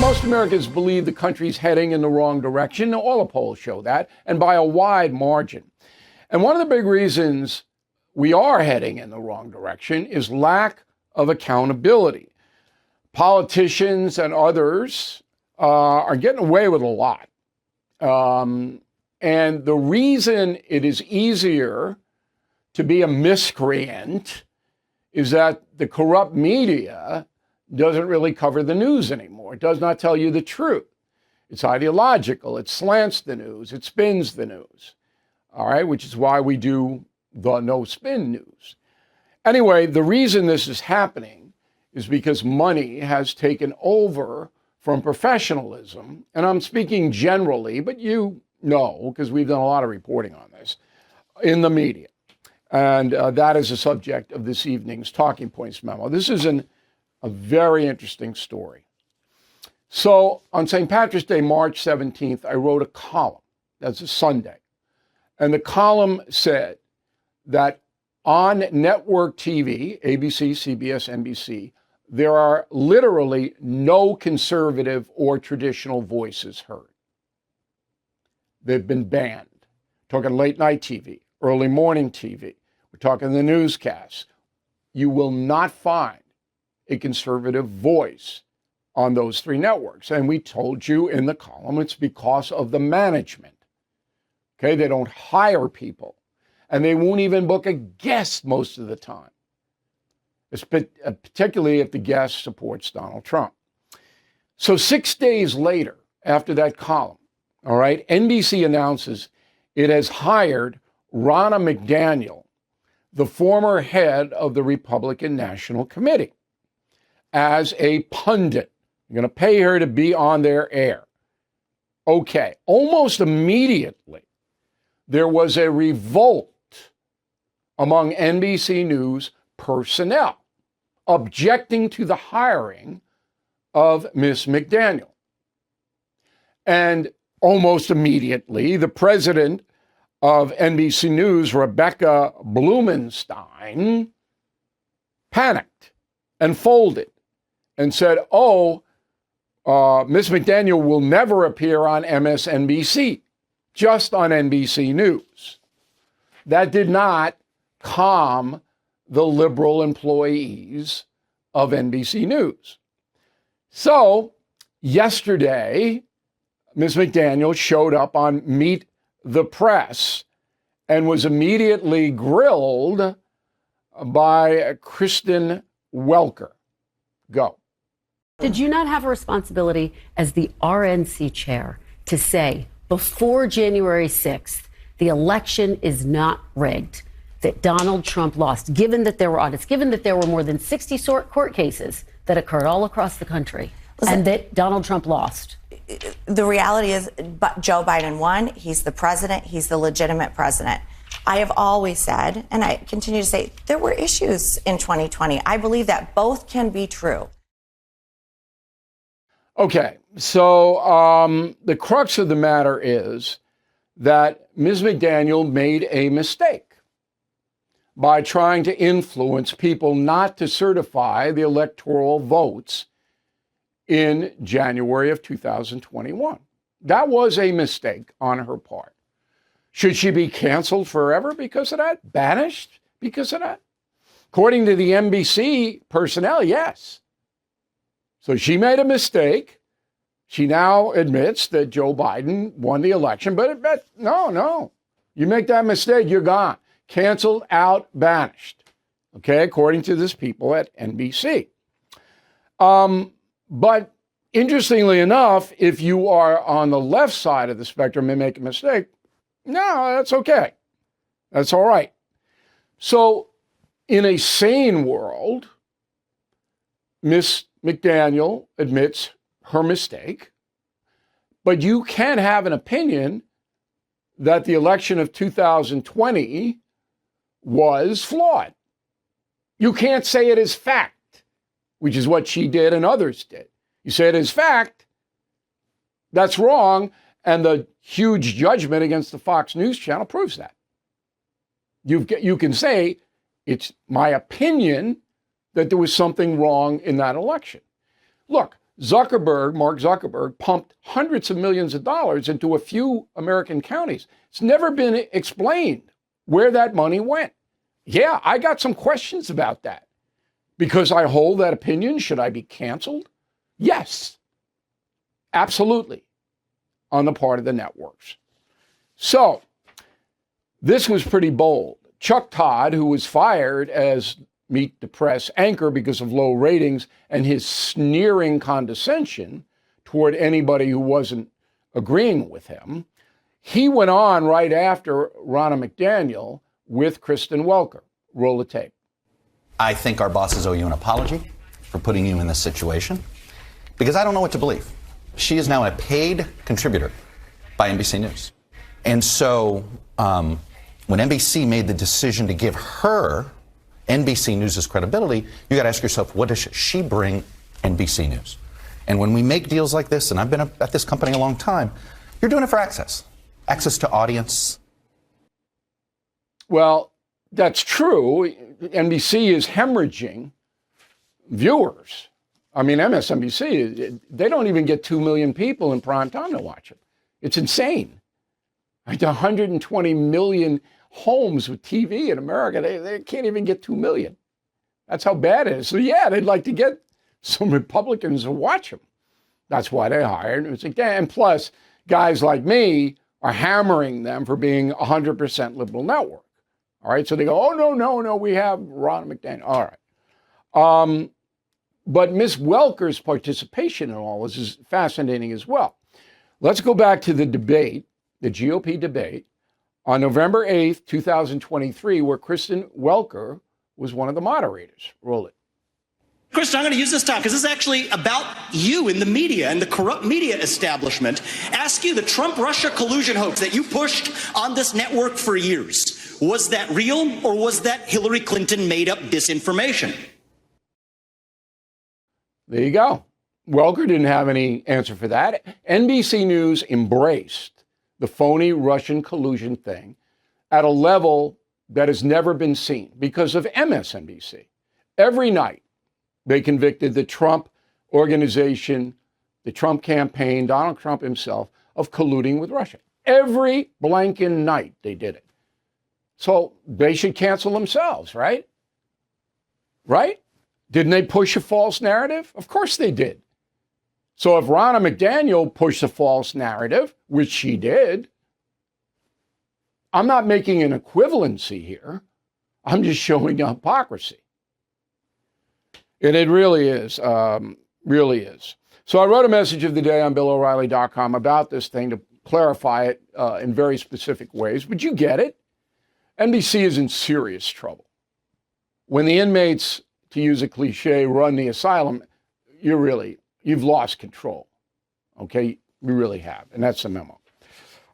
Most Americans believe the country's heading in the wrong direction. All the polls show that, and by a wide margin. And one of the big reasons we are heading in the wrong direction is lack of accountability. Politicians and others are getting away with a lot. And the reason it is easier to be a miscreant is that the corrupt media doesn't really cover the news anymore. It does not tell you the truth. It's ideological. It slants the news. It spins the news. All right, which is why we do the no spin news. Anyway, the reason this is happening is because money has taken over from professionalism. And I'm speaking generally, but you know, because we've done a lot of reporting on this in the media. And that is the subject of this evening's Talking Points memo. This is a very interesting story. So on St. Patrick's Day, March 17th, I wrote a column. That's a Sunday. And the column said that on network TV, ABC, CBS, NBC, there are literally no conservative or traditional voices heard. They've been banned. Talking late night TV, early morning TV. We're talking the newscasts. You will not find a conservative voice on those three networks. And we told you in the column it's because of the management. Okay, they don't hire people. And they won't even book a guest most of the time, particularly if the guest supports Donald Trump. So 6 days later, after that column, all right, NBC announces it has hired Ronna McDaniel, the former head of the Republican National Committee, as a pundit. You're going to pay her to be on their air. Okay, almost immediately, there was a revolt among NBC News personnel objecting to the hiring of Miss McDaniel. And almost immediately, the president of NBC News, Rebecca Blumenstein, panicked and folded and said, Miss McDaniel will never appear on MSNBC, just on NBC News. That did not calm the liberal employees of NBC News. So yesterday, Ms. McDaniel showed up on Meet the Press and was immediately grilled by Kristen Welker. Go. Did you not have a responsibility as the RNC chair to say before January 6th, the election is not rigged, that Donald Trump lost, given that there were audits, given that there were more than 60 court cases that occurred all across the country, and that Donald Trump lost? The reality is, Joe Biden won. He's the president. He's the legitimate president. I have always said, and I continue to say, there were issues in 2020. I believe that both can be true. Okay, so the crux of the matter is that Ms. McDaniel made a mistake by trying to influence people not to certify the electoral votes in January of 2021. That was a mistake on her part. Should she be canceled forever because of that? Banished because of that? According to the NBC personnel, yes. So she made a mistake. She now admits that Joe Biden won the election, but no. You make that mistake, you're gone. Canceled, out, banished. Okay, according to this people at NBC. But interestingly enough, if you are on the left side of the spectrum and make a mistake, no, that's okay. That's all right. So in a sane world, Miss McDaniel admits her mistake, but you can have an opinion that the election of 2020 was flawed. You can't say it is fact, which is what she did and others did. You say it is fact, that's wrong, and the huge judgment against the Fox News channel proves that. You can say, it's my opinion that there was something wrong in that election. Look, Mark Zuckerberg, pumped hundreds of millions of dollars into a few American counties. It's never been explained where that money went. Yeah, I got some questions about that. Because I hold that opinion, should I be canceled? Yes, absolutely, on the part of the networks. So, this was pretty bold. Chuck Todd, who was fired as Meet the Press anchor because of low ratings and his sneering condescension toward anybody who wasn't agreeing with him, he went on right after Ronna McDaniel with Kristen Welker. Roll the tape. I think our bosses owe you an apology for putting you in this situation because I don't know what to believe. She is now a paid contributor by NBC News. And so when NBC made the decision to give her NBC News' credibility, you got to ask yourself, what does she bring NBC News? And when we make deals like this, and I've been at this company a long time, you're doing it for access to audience. Well, that's true. NBC is hemorrhaging viewers. I mean, MSNBC, they don't even get 2 million people in prime time to watch it. It's insane. Like 120 million homes with TV in America, they can't even get 2 million. That's how bad it is. So yeah, they'd like to get some Republicans to watch them. That's why they hired. It's like, and plus, guys like me are hammering them for being 100% liberal network. All right, so they go, oh, no, we have Ronna McDaniel. All right. But Ms. Welker's participation in all this is fascinating as well. Let's go back to the debate, the GOP debate, on November 8th, 2023, where Kristen Welker was one of the moderators. Roll it. Kristen, I'm going to use this time because this is actually about you in the media and the corrupt media establishment. Ask you the Trump-Russia collusion hoax that you pushed on this network for years. Was that real or was that Hillary Clinton made up disinformation? There you go. Welker didn't have any answer for that. NBC News embraced the phony Russian collusion thing at a level that has never been seen because of MSNBC. Every night, they convicted the Trump organization, the Trump campaign, Donald Trump himself, of colluding with Russia. Every blanking night they did it. So they should cancel themselves, right? Right? Didn't they push a false narrative? Of course they did. So if Ronna McDaniel pushed a false narrative, which she did, I'm not making an equivalency here. I'm just showing hypocrisy. And it really is, really is. So I wrote a message of the day on BillO'Reilly.com about this thing to clarify it in very specific ways. But you get it. NBC is in serious trouble. When the inmates, to use a cliche, run the asylum, you've lost control. Okay? We really have. And that's the memo.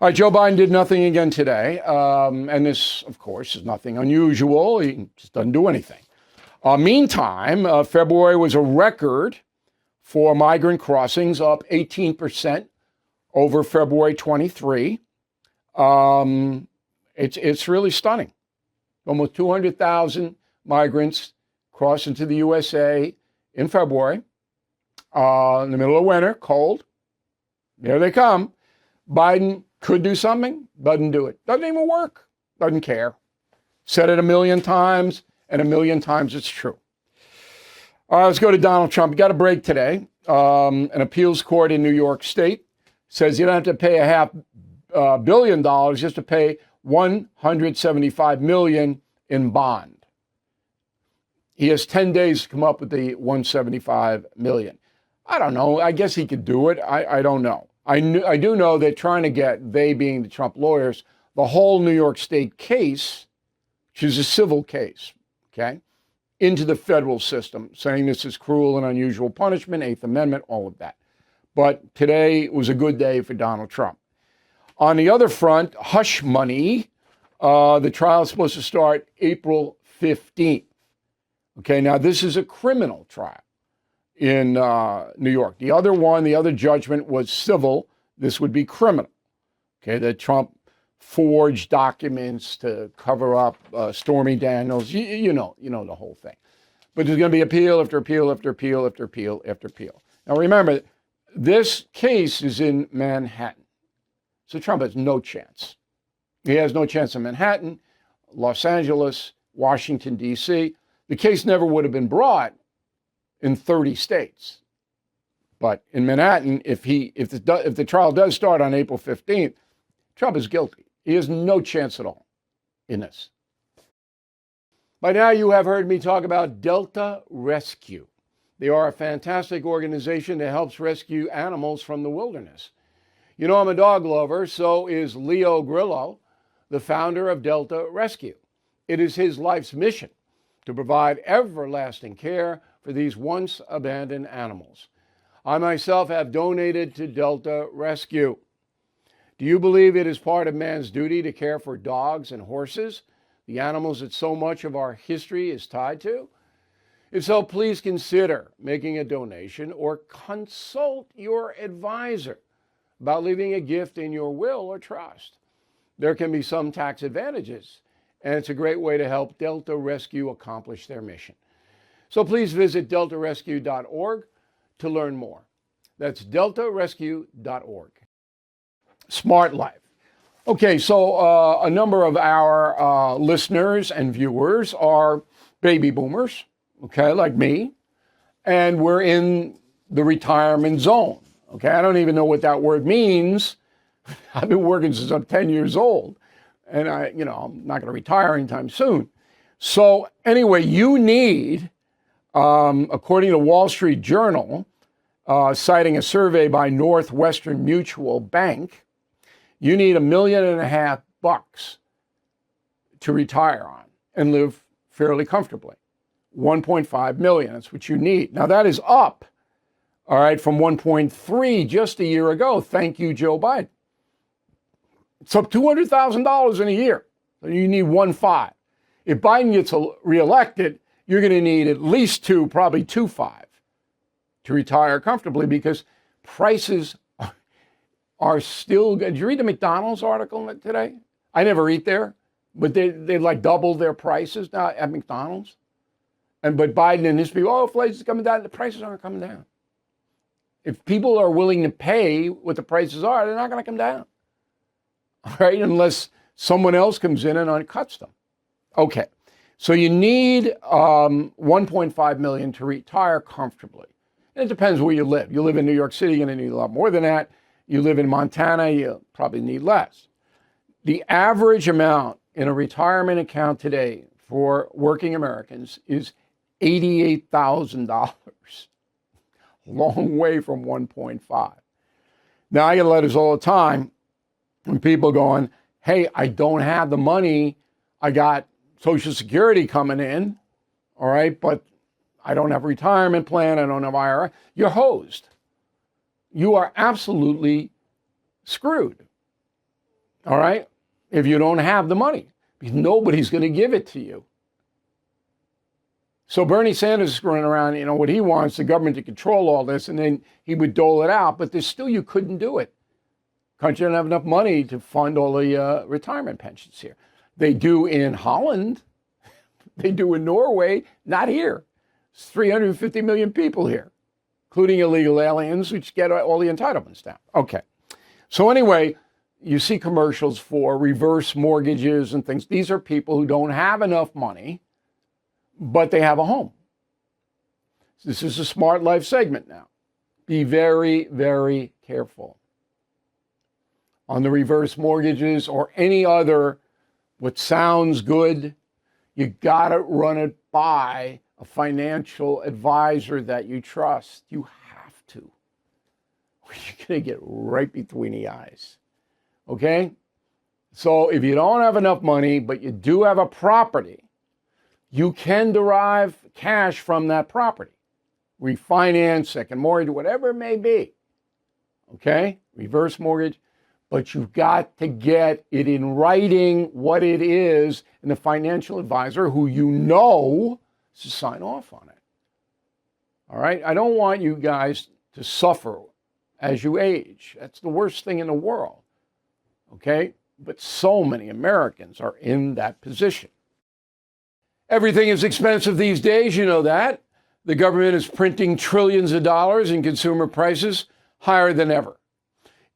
All right, Joe Biden did nothing again today. And this, of course, is nothing unusual. He just doesn't do anything. Meantime, February was a record for migrant crossings, up 18% over February 23. It's really stunning. Almost 200,000 migrants crossed into the USA in February, in the middle of winter, cold. There they come. Biden could do something, doesn't do it. Doesn't even work, doesn't care. Said it a million times, and a million times it's true. All right, let's go to Donald Trump. You got a break today. An appeals court in New York State says you don't have to pay $500 million, just to pay $175 million in bond. He has 10 days to come up with the $175 million. I don't know. I guess he could do it. I don't know. I do know they're trying to get, they being the Trump lawyers, the whole New York State case, which is a civil case, okay, into the federal system, saying this is cruel and unusual punishment, Eighth Amendment, all of that. But today was a good day for Donald Trump. On the other front, hush money, the trial is supposed to start April 15th. Okay, now this is a criminal trial in New York. The other judgment was civil. This would be criminal. Okay, that Trump forged documents to cover up Stormy Daniels. You know the whole thing. But there's going to be appeal after appeal after appeal after appeal after appeal. Now remember, this case is in Manhattan. So Trump has no chance. He has no chance in Manhattan, Los Angeles, Washington, D.C. The case never would have been brought in 30 states. But in Manhattan, if the trial does start on April 15th, Trump is guilty. He has no chance at all in this. By now, you have heard me talk about Delta Rescue. They are a fantastic organization that helps rescue animals from the wilderness. You know, I'm a dog lover, so is Leo Grillo, the founder of Delta Rescue. It is his life's mission to provide everlasting care for these once abandoned animals. I myself have donated to Delta Rescue. Do you believe it is part of man's duty to care for dogs and horses, the animals that so much of our history is tied to? If so, please consider making a donation or consult your advisor about leaving a gift in your will or trust. There can be some tax advantages, and it's a great way to help Delta Rescue accomplish their mission. So please visit deltarescue.org to learn more. That's deltarescue.org. Smart Life. Okay, so a number of our listeners and viewers are baby boomers, okay, like me, and we're in the retirement zone, okay? I don't even know what that word means. I've been working since I'm 10 years old, and I'm not going to retire anytime soon. So anyway, you need, according to Wall Street Journal, citing a survey by Northwestern Mutual Bank, you need $1.5 million to retire on and live fairly comfortably. 1.5 million, that's what you need. Now that is up, all right, from 1.3 just a year ago. Thank you, Joe Biden. It's up $200,000 in a year. So you need 1.5. If Biden gets reelected, you're going to need at least probably 2.5 to retire comfortably, because prices are still good. Did you read the McDonald's article today? I never eat there, but they like doubled their prices now at McDonald's. But Biden and his people, inflation's coming down. The prices aren't coming down. If people are willing to pay what the prices are, they're not going to come down. All right, unless someone else comes in and undercuts them. Okay, so you need 1.5 million to retire comfortably. And it depends where you live. You live in New York City, you're going to need a lot more than that. You live in Montana, you probably need less. The average amount in a retirement account today for working Americans is $88,000. Long way from 1.5. Now, I get letters all the time from people going, hey, I don't have the money. I got Social Security coming in, all right, but I don't have a retirement plan. I don't have IRA. You're hosed. You are absolutely screwed, all right, if you don't have the money, because nobody's going to give it to you. So Bernie Sanders is running around, what he wants, the government to control all this, and then he would dole it out, but there's still, you couldn't do it. Country don't have enough money to fund all the retirement pensions here. They do in Holland. They do in Norway, not here. There's 350 million people here, including illegal aliens, which get all the entitlements down. Okay. So anyway, you see commercials for reverse mortgages and things. These are people who don't have enough money, but they have a home. This is a Smart Life segment now. Be very, very careful on the reverse mortgages or any other what sounds good. You got to run it by a financial advisor that you trust. You have to. You're going to get right between the eyes. Okay? So if you don't have enough money, but you do have a property, you can derive cash from that property. Refinance, second mortgage, whatever it may be. Okay? Reverse mortgage. But you've got to get it in writing what it is, and the financial advisor who you know to sign off on it. All right? I don't want you guys to suffer as you age. That's the worst thing in the world. Okay? But so many Americans are in that position. Everything is expensive these days, you know that. The government is printing trillions of dollars and consumer prices higher than ever.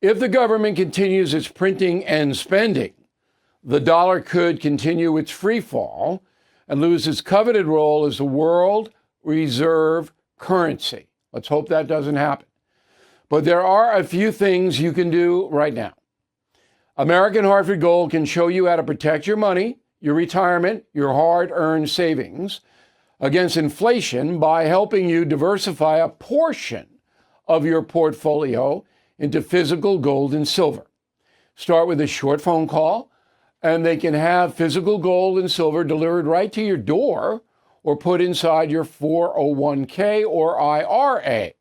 If the government continues its printing and spending, the dollar could continue its free fall and lose its coveted role as the world reserve currency. Let's hope that doesn't happen. But there are a few things you can do right now. American Hartford Gold can show you how to protect your money, your retirement, your hard-earned savings against inflation by helping you diversify a portion of your portfolio into physical gold and silver. Start with a short phone call, and they can have physical gold and silver delivered right to your door or put inside your 401k or IRA.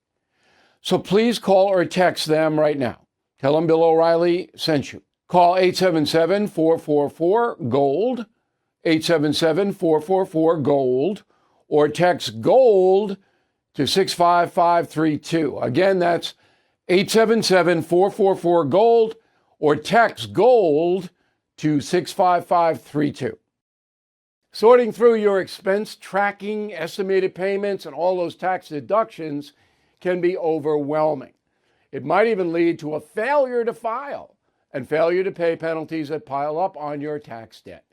So please call or text them right now. Tell them Bill O'Reilly sent you. Call 877-444-GOLD, 877-444-GOLD, or text GOLD to 65532. Again, that's 877-444-GOLD, or text GOLD to 65532. Sorting through your expense tracking, estimated payments, and all those tax deductions can be overwhelming. It might even lead to a failure to file and failure to pay penalties that pile up on your tax debt.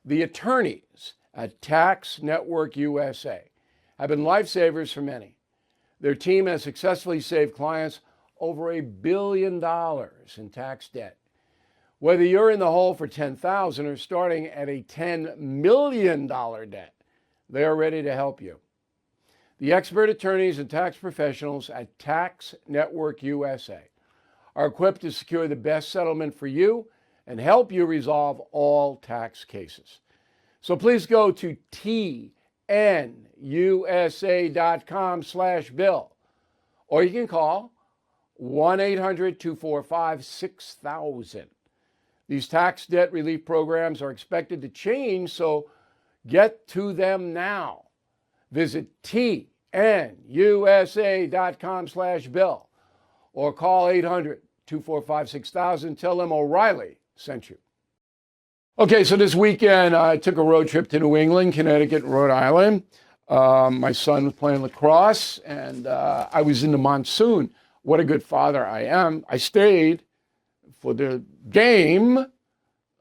The attorneys at Tax Network USA have been lifesavers for many. Their team has successfully saved clients over $1 billion in tax debt. Whether you're in the hole for $10,000 or starting at a $10 million debt, they are ready to help you. The expert attorneys and tax professionals at Tax Network USA are equipped to secure the best settlement for you and help you resolve all tax cases. So please go to tnusa.com/bill, or you can call 1-800-245-6000. These tax debt relief programs are expected to change, so get to them now. Visit tnusa.com/bill or call 800-245-6000. Tell them O'Reilly sent you. Okay, so this weekend I took a road trip to New England, Connecticut, and Rhode Island. My son was playing lacrosse, and I was in the monsoon. What a good father I am. I stayed for the game,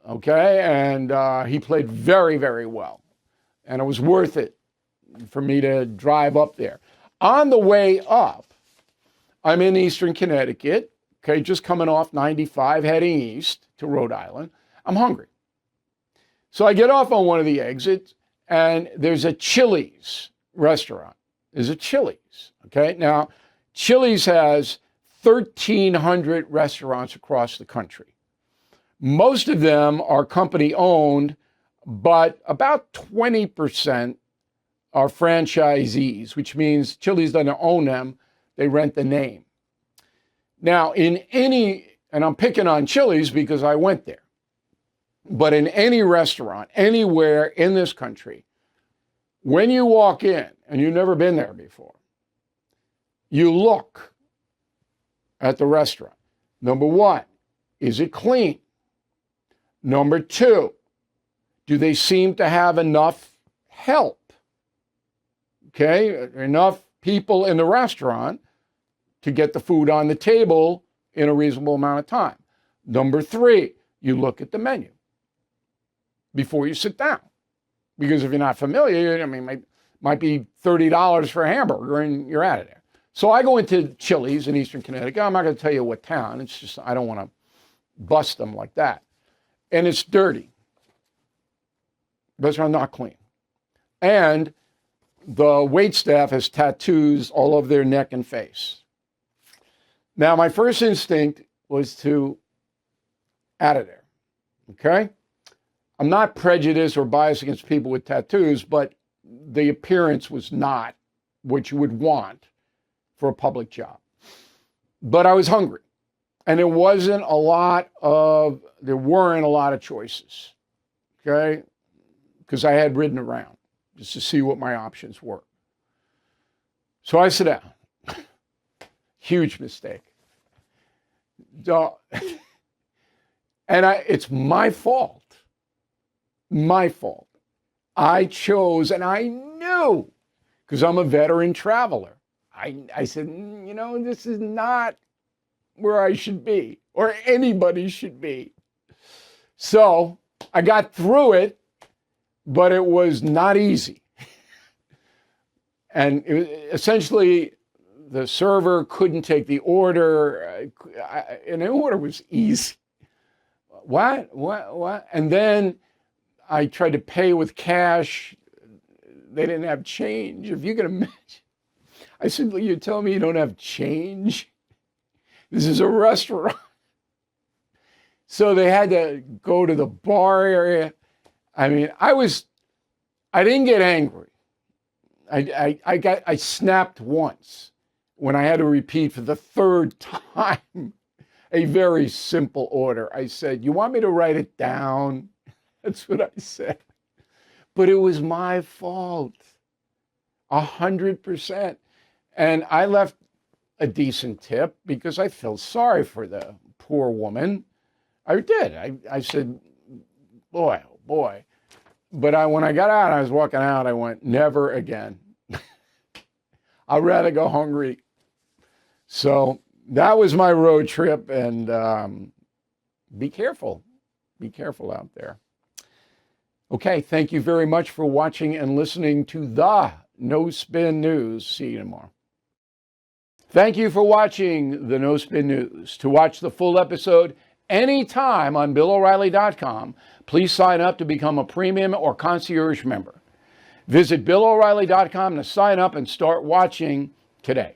okay, and he played very, very well. And it was worth it for me to drive up there. On the way up, I'm in eastern Connecticut, okay, just coming off 95, heading east to Rhode Island. I'm hungry. So I get off on one of the exits, and there's a Chili's restaurant. There's a Chili's, okay? Now, Chili's has 1,300 restaurants across the country. Most of them are company-owned, but about 20% are franchisees, which means Chili's doesn't own them, they rent the name. Now, in any, and I'm picking on Chili's because I went there, but in any restaurant, anywhere in this country, when you walk in, and you've never been there before, you look at the restaurant. Number one, is it clean? Number two, do they seem to have enough help? Okay, enough people in the restaurant to get the food on the table in a reasonable amount of time. Number three, you look at the menu before you sit down. Because if you're not familiar, I mean, it might be $30 for a hamburger and you're out of there. So I go into Chili's in eastern Connecticut. I'm not going to tell you what town. It's just, I don't want to bust them like that. And it's dirty. Restaurant not clean. And the wait staff has tattoos all over their neck and face. Now, my first instinct was to out of there, okay? I'm not prejudiced or biased against people with tattoos, but the appearance was not what you would want for a public job. But I was hungry, and there weren't a lot of choices, okay? Because I had ridden around just to see what my options were. So I sit down. Huge mistake. And it's my fault. My fault. I chose, and I knew because I'm a veteran traveler. I said, this is not where I should be or anybody should be. So I got through it, but it was not easy. And essentially, the server couldn't take the order, and the order was easy. What? And then I tried to pay with cash. They didn't have change. If you can imagine. I said, you're telling me you don't have change? This is a restaurant. So they had to go to the bar area. I mean, I didn't get angry. I snapped once when I had to repeat for the third time a very simple order. I said, you want me to write it down? That's what I said. But it was my fault, 100%. And I left a decent tip because I felt sorry for the poor woman. I did. I said, boy, oh boy. But when I got out, I was walking out, I went, never again. I'd rather go hungry. So that was my road trip, and be careful. Be careful out there. Okay, thank you very much for watching and listening to the No Spin News. See you tomorrow. Thank you for watching the No Spin News. To watch the full episode anytime on BillO'Reilly.com, please sign up to become a premium or concierge member. Visit BillO'Reilly.com to sign up and start watching today.